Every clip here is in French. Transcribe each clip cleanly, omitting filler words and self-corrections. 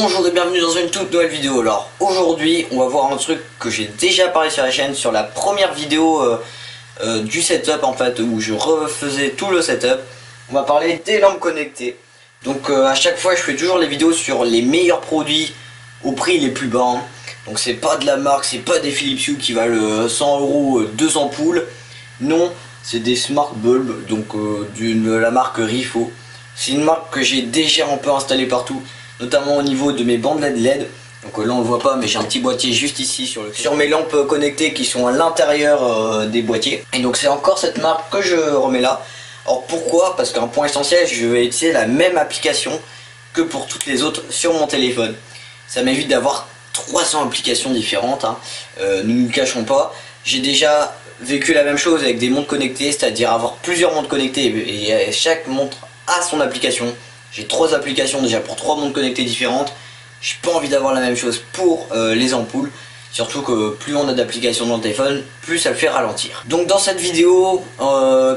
Bonjour et bienvenue dans une toute nouvelle vidéo. Alors aujourd'hui on va voir un truc que j'ai déjà parlé sur la chaîne, sur la première vidéo du setup en fait, où je refaisais tout le setup. On va parler des lampes connectées. Donc à chaque fois je fais toujours les vidéos sur les meilleurs produits au prix les plus bas, hein. Donc c'est pas de la marque, c'est pas des Philips Hue qui valent 100 €, 2 ampoules. Non, c'est des smart bulbs, donc de la marque Rifo. C'est une marque que j'ai déjà un peu installée partout, notamment au niveau de mes bandes LED. Donc là on le voit pas, mais j'ai un petit boîtier juste ici sur mes lampes connectées qui sont à l'intérieur des boîtiers. Et donc c'est encore cette marque que je remets là. Alors pourquoi? Parce qu'un point essentiel, je vais utiliser la même application que pour toutes les autres sur mon téléphone. Ça m'évite d'avoir 300 applications différentes, hein. Nous ne nous cachons pas, j'ai déjà vécu la même chose avec des montres connectées, c'est-à-dire avoir plusieurs montres connectées et chaque montre a son application. J'ai 3 applications déjà pour 3 montres connectées différentes. J'ai pas envie d'avoir la même chose pour les ampoules, surtout que plus on a d'applications dans le téléphone, plus ça le fait ralentir. Donc dans cette vidéo,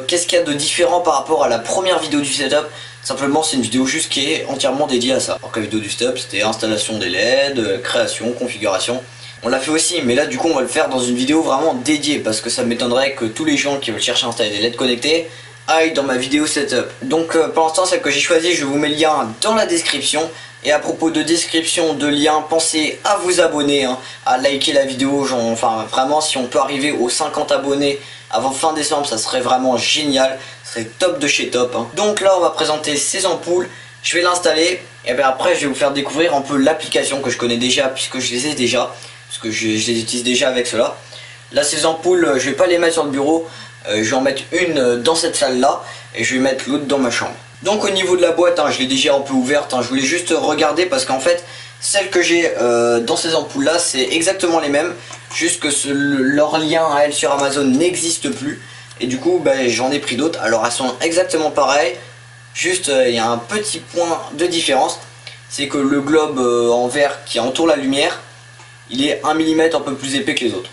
qu'est-ce qu'il y a de différent par rapport à la première vidéo du setup? Simplement c'est une vidéo juste qui est entièrement dédiée à ça. Alors que la vidéo du setup c'était installation des LED, création, configuration. On l'a fait aussi, mais là du coup on va le faire dans une vidéo vraiment dédiée, parce que ça m'étonnerait que tous les gens qui veulent chercher à installer des LED connectés aillent dans ma vidéo setup. Donc pour l'instant celle que j'ai choisie, je vous mets le lien dans la description. Et à propos de description, de lien, pensez à vous abonner, hein, à liker la vidéo. Enfin vraiment, si on peut arriver aux 50 abonnés avant fin décembre, ça serait vraiment génial. Ce serait top de chez top, hein. Donc là on va présenter ces ampoules. Je vais l'installer et bien après je vais vous faire découvrir un peu l'application que je connais déjà, puisque je les ai déjà, parce que je les utilise déjà avec cela. Là ces ampoules, je vais pas les mettre sur le bureau, je vais en mettre une dans cette salle là et je vais mettre l'autre dans ma chambre. Donc au niveau de la boîte, hein, je l'ai déjà un peu ouverte, hein, je voulais juste regarder parce qu'en fait celles que j'ai dans ces ampoules là c'est exactement les mêmes, juste que leur lien à elles sur Amazon n'existe plus et du coup j'en ai pris d'autres. Alors elles sont exactement pareilles, juste il y a un petit point de différence, c'est que le globe en verre qui entoure la lumière, il est 1 mm un peu plus épais que les autres.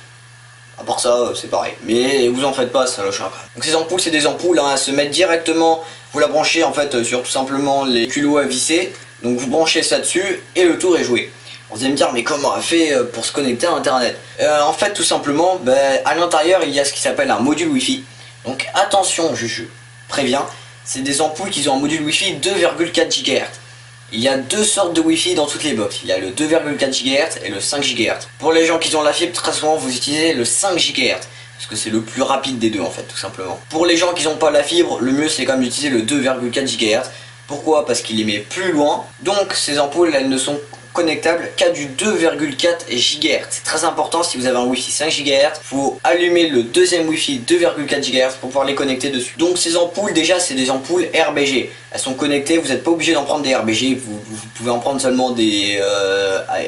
À part ça, c'est pareil. Mais vous en faites pas, ça lâchera pas. Donc ces ampoules, c'est des ampoules, hein, elles se mettent directement. Vous la branchez en fait sur tout simplement les culots à visser. Donc vous branchez ça dessus et le tour est joué. Vous allez me dire, mais comment on fait pour se connecter à internet? En fait, tout simplement, à l'intérieur, il y a ce qui s'appelle un module Wi-Fi. Donc attention, je préviens, c'est des ampoules qui ont un module Wi-Fi 2,4 GHz. Il y a 2 sortes de Wi-Fi dans toutes les box. Il y a le 2,4 GHz et le 5 GHz. Pour les gens qui ont la fibre, très souvent vous utilisez le 5 GHz. Parce que c'est le plus rapide des deux en fait, tout simplement. Pour les gens qui n'ont pas la fibre, le mieux c'est quand même d'utiliser le 2,4 GHz. Pourquoi? Parce qu'il émet plus loin. Donc ces ampoules, elles ne sont connectable qu'à du 2,4 GHz. C'est très important, si vous avez un Wi-Fi 5 GHz, il faut allumer le deuxième Wi-Fi 2,4 GHz pour pouvoir les connecter dessus. Donc ces ampoules, déjà c'est des ampoules RBG. Elles sont connectées, vous n'êtes pas obligé d'en prendre des RBG, vous pouvez en prendre seulement des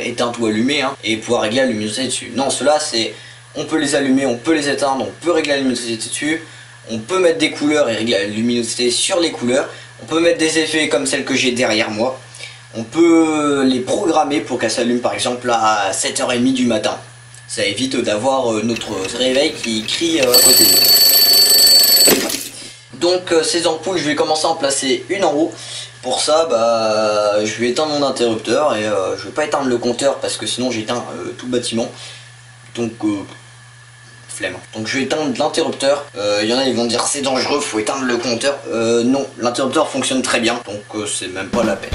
éteintes ou allumées, hein, et pouvoir régler la luminosité dessus. Non, cela c'est, on peut les allumer, on peut les éteindre, on peut régler la luminosité dessus, on peut mettre des couleurs et régler la luminosité sur les couleurs, on peut mettre des effets comme celle que j'ai derrière moi. On peut les programmer pour qu'elles s'allument par exemple à 7h30 du matin. Ça évite d'avoir notre réveil qui crie à côté. Donc ces ampoules, je vais commencer à en placer une en haut. Pour ça, je vais éteindre mon interrupteur et je vais pas éteindre le compteur parce que sinon j'éteins tout le bâtiment. Donc flemme. Donc je vais éteindre l'interrupteur. Il y en a ils vont dire c'est dangereux, faut éteindre le compteur. Non, l'interrupteur fonctionne très bien, donc c'est même pas la peine.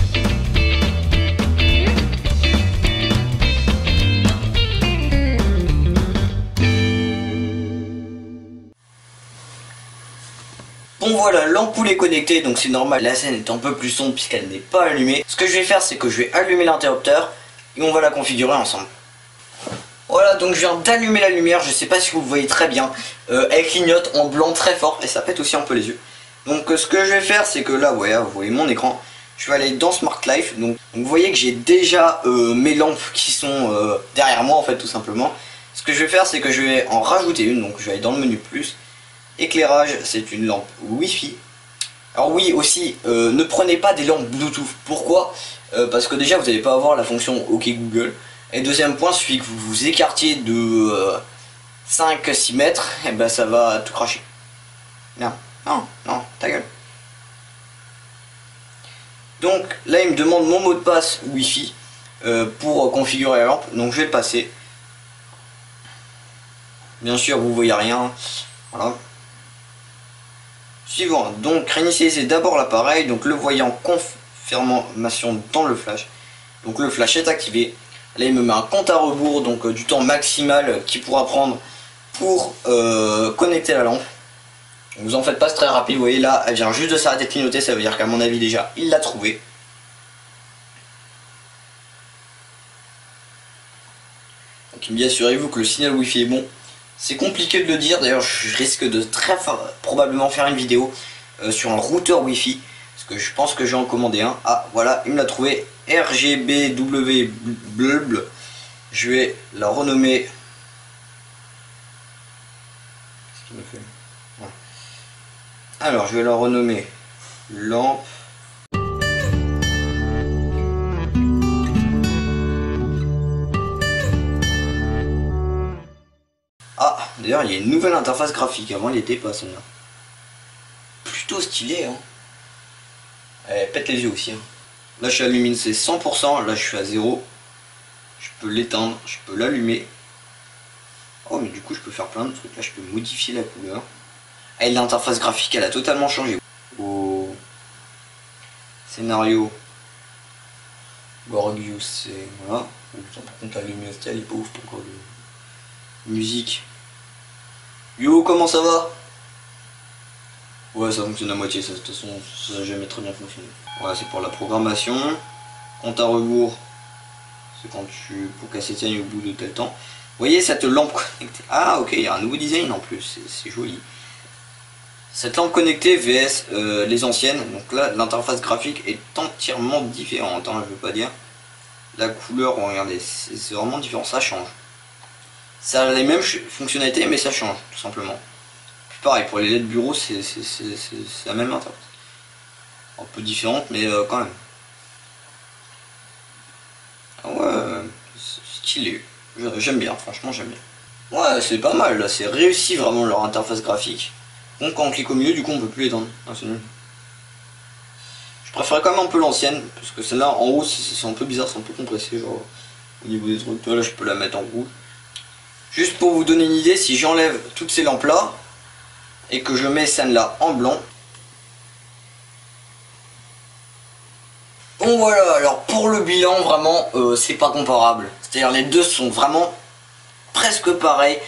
Bon voilà, l'ampoule est connectée, donc c'est normal, la scène est un peu plus sombre puisqu'elle n'est pas allumée. Ce que je vais faire, c'est que je vais allumer l'interrupteur et on va la configurer ensemble. Voilà, donc je viens d'allumer la lumière, je sais pas si vous voyez très bien, elle clignote en blanc très fort et ça pète aussi un peu les yeux. Donc ce que je vais faire, c'est que là, voilà, vous voyez mon écran, je vais aller dans Smart Life, donc vous voyez que j'ai déjà mes lampes qui sont derrière moi en fait, tout simplement. Ce que je vais faire, c'est que je vais en rajouter une, donc je vais aller dans le menu plus. Éclairage, c'est une lampe Wi-Fi. Alors oui aussi, ne prenez pas des lampes Bluetooth. Pourquoi? Parce que déjà vous n'allez pas avoir la fonction OK Google. Et deuxième point, il suffit que vous vous écartiez de 5-6 mètres, et ça va tout cracher. Non, non, non, ta gueule. Donc là il me demande mon mot de passe Wi-Fi. pour configurer la lampe. Donc je vais le passer. Bien sûr vous voyez rien. Voilà. Suivant, donc réinitialisez d'abord l'appareil, donc le voyant confirmation dans le flash. Donc le flash est activé. Là il me met un compte à rebours, donc du temps maximal qu'il pourra prendre pour connecter la lampe. Vous en faites pas, c'est très rapide, vous voyez là elle vient juste de s'arrêter de clignoter, ça veut dire qu'à mon avis déjà il l'a trouvé. Donc bien assurez-vous que le signal wifi est bon. C'est compliqué de le dire, d'ailleurs je risque de probablement faire une vidéo sur un routeur wifi. Parce que je pense que j'ai en commandé un. Ah voilà, il me l'a trouvé, RGBW bleu. Je vais la renommer. Qu'est-ce qu'il me fait? Voilà. Alors je vais la renommer lampe. Ah, d'ailleurs il y a une nouvelle interface graphique, avant il n'était pas celle-là. Plutôt stylé hein. Elle pète les yeux aussi hein. Là je suis allumé, c'est 100%, là je suis à 0. Je peux l'éteindre, je peux l'allumer. Oh mais du coup je peux faire plein de trucs, là je peux modifier la couleur. Et l'interface graphique elle a totalement changé. Au scénario Gorgius, c'est voilà. Par contre la luminosité elle est pas ouf pour encore de musique. Yo, comment ça va? Ouais, ça fonctionne à moitié, ça, de toute façon, ça n'a jamais très bien fonctionné. Voilà, c'est pour la programmation. Compte à rebours, c'est quand pour qu'elle s'éteigne au bout de tel temps. Vous voyez cette lampe connectée? Ah, ok, il y a un nouveau design en plus, c'est joli. Cette lampe connectée vs les anciennes, donc là, l'interface graphique est entièrement différente, hein, je veux pas dire. La couleur, regardez, c'est vraiment différent, ça change. Ça a les mêmes fonctionnalités mais ça change tout simplement. Puis pareil pour les LED bureau c'est la même interface. Un peu différente mais quand même. Ah ouais, stylé. J'aime bien, franchement j'aime bien. Ouais c'est pas mal là, c'est réussi vraiment leur interface graphique. Donc quand on clique au milieu du coup on peut plus l'étendre. Ah, c'est nul. Je préfère quand même un peu l'ancienne parce que celle-là en haut c'est un peu bizarre, c'est un peu compressé genre au niveau des trucs. Là je peux la mettre en rouge. Juste pour vous donner une idée, si j'enlève toutes ces lampes là et que je mets celle-là en blanc. Bon voilà, alors pour le bilan vraiment c'est pas comparable. C'est-à-dire les deux sont vraiment presque pareils.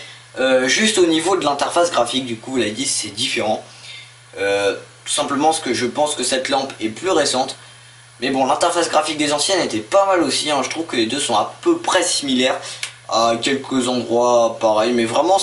Juste au niveau de l'interface graphique du coup la 10 c'est différent. Tout simplement parce que je pense que cette lampe est plus récente. Mais bon l'interface graphique des anciennes était pas mal aussi, hein. Je trouve que les deux sont à peu près similaires. À quelques endroits pareil, mais vraiment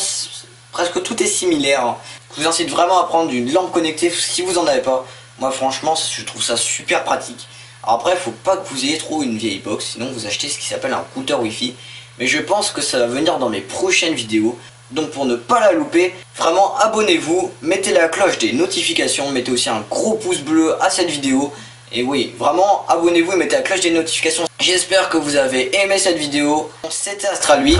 presque tout est similaire hein. Je vous incite vraiment à prendre une lampe connectée si vous en avez pas. Moi franchement je trouve ça super pratique. Alors après faut pas que vous ayez trop une vieille box, sinon vous achetez ce qui s'appelle un routeur wifi. Mais je pense que ça va venir dans mes prochaines vidéos. Donc pour ne pas la louper, vraiment abonnez-vous, mettez la cloche des notifications, mettez aussi un gros pouce bleu à cette vidéo. Et oui, vraiment, abonnez-vous et mettez la cloche des notifications. J'espère que vous avez aimé cette vidéo. C'était Astralui.